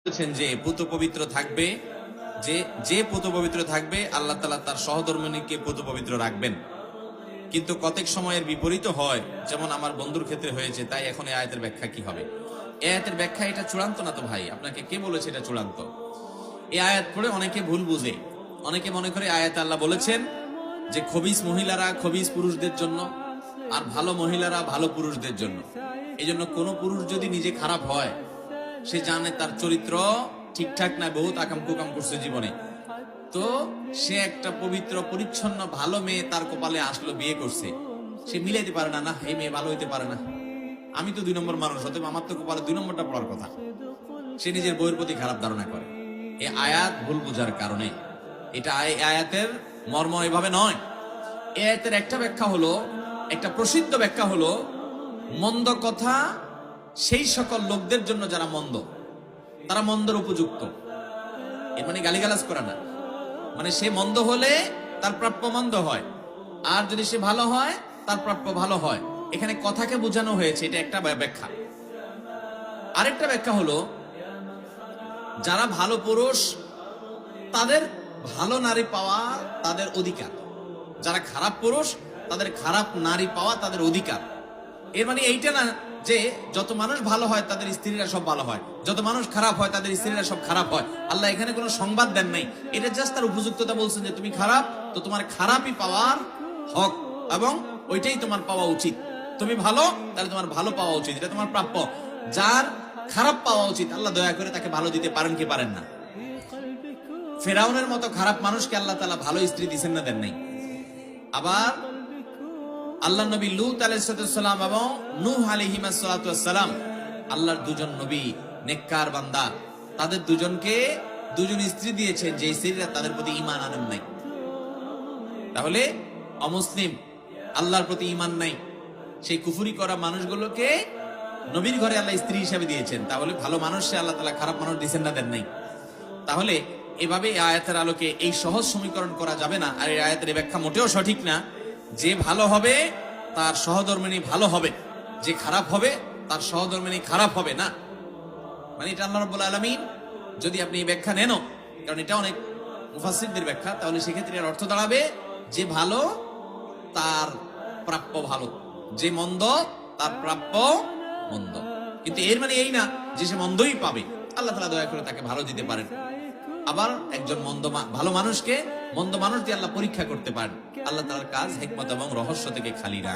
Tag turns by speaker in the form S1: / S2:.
S1: বলেছেন যে পুত পবিত্র থাকবে, যে পুত পবিত্র থাকবে আল্লাহ তাআলা তার সহধর্মিণীকে পুত পবিত্র রাখবেন। কিন্তু কতক সময়ের বিপরীত হয়, যেমন আমার বন্ধুর ক্ষেত্রে হয়েছে। তাই এখন এই আয়াতের ব্যাখ্যা কি হবে? এই আয়াতের ব্যাখ্যা এটা চূড়ান্ত না তো ভাই, আপনাকে কে বলেছে এটা চূড়ান্ত? এই আয়াত পড়ে অনেকে ভুল বুঝে, অনেকে মনে করে আয়াতে আল্লাহ বলেছেন যে খবিস মহিলারা খবিস পুরুষদের জন্য আর ভালো মহিলারা ভালো পুরুষদের জন্য। এই জন্য কোনো পুরুষ যদি নিজে খারাপ হয়, সে জানে তার চরিত্র ঠিকঠাক না, বহুত আকাম কুকাম করছে জীবনে, তো সে একটা পবিত্র পরিচ্ছন্ন ভালো মেয়ে তার কপালে আসলো, বিয়ে করছে, সে মিলাইতে পারে না, না এই মেয়ে ভালো হইতে পারে না, আমি তো 2 নম্বর মানুষ, অতএব আমার তো কপালে 2 নম্বরটা পড়ার কথা। সে নিজের বইয়ের প্রতি খারাপ ধারণা করে। এই আয়াত ভুল বোঝার কারণে, এটা আয়াতের মর্ম এভাবে নয়। এই আয়াতের একটা ব্যাখ্যা হলো, একটা প্রসিদ্ধ ব্যাখ্যা হলো, মন্দ কথা সেই সকল লোকদের জন্য যারা মন্দ, তারা মন্দর উপযুক্ত। এর মানে গালিগালাজ করা না, মানে সে মন্দ হলে তার প্রাপ্য মন্দ হয়, আর যদি সে ভালো হয় তার প্রাপ্য ভালো হয়। এখানে কথাকে বোঝানো হয়েছে, এটা একটা ব্যাখ্যা। আরেকটা ব্যাখ্যা হলো, যারা ভালো পুরুষ তাদের ভালো নারী পাওয়া তাদের অধিকার, যারা খারাপ পুরুষ তাদের খারাপ নারী পাওয়া তাদের অধিকার। এর মানে এইটা না যে যত মানুষ ভালো হয় তাদের স্ত্রীরা সব ভালো হয়, যত মানুষ খারাপ হয় তাদের স্ত্রীরা সব খারাপ হয়। আল্লাহ এখানে কোনো সংবাদ দেন নাই, এটা জাস্ট তার উপযুক্ততা বলছেন যে তুমি খারাপ, তো তোমার খারাপই পাওয়ার হক এবং ওইটাই তোমার পাওয়া উচিত। তুমি ভালো, তাহলে তোমার ভালো পাওয়া উচিত, এটা তোমার প্রাপ্য। যার খারাপ পাওয়া উচিত, আল্লাহ দয়া করে তাকে ভালো দিতে পারেন কি পারেন না? ফেরাউনের মতো খারাপ মানুষকে আল্লাহ তাআলা ভালো স্ত্রী দিচ্ছেন না, দেন নাই। আবার আল্লাহ নবী লূত আলাইহিস সালাম এবং নূহ আলাইহিস সালাম, আল্লাহর দুজন নবী নেককার বান্দা, তাদের দুজনকে দুজন স্ত্রী দিয়েছেন যে স্ত্রীরা তাদের প্রতি ঈমান আনেন নাই। তাহলে অমুসলিম, আল্লাহর প্রতি ঈমান নাই, সেই কুফরি করা মানুষগুলোকে নবীর ঘরে আল্লাহ স্ত্রী হিসেবে দিয়েছেন। তাহলে ভালো মানুষে আল্লাহ তাআলা খারাপ মানুষ দিচ্ছেন না, দেন নাই। তাহলে এভাবে আয়াতের আলোকে এই সহজ সমীকরণ করা যাবে না। আর এই আয়াতের ব্যাখ্যা মোটেও সঠিক না যে ভালো হবে তার সহধর্মিণী ভালো হবে, যে খারাপ হবে তার সহধর্মিণী খারাপ হবে না। মানে এটা আল্লাহ রাব্বুল আলামিন, যদি আপনি এই ব্যাখ্যা নেন, কারণ এটা অনেক মুফাসসিরদের ব্যাখ্যা, তাহলে সেক্ষেত্রে এর অর্থ দাঁড়াবে যে ভালো তার প্রাপ্য ভালো, যে মন্দ তার প্রাপ্য মন্দ। কিন্তু এর মানে এই না যে সে মন্দই পাবে, আল্লাহ তাআলা দয়া করে তাকে ভালো দিতে পারেন। আবার একজন ভালো মানুষকে মন্দ মানুষ দিয়ে আল্লাহ পরীক্ষা করতে পারেন। আল্লাহ তাআলার কাজ হিকমত এবং রহস্য থেকে খালি না।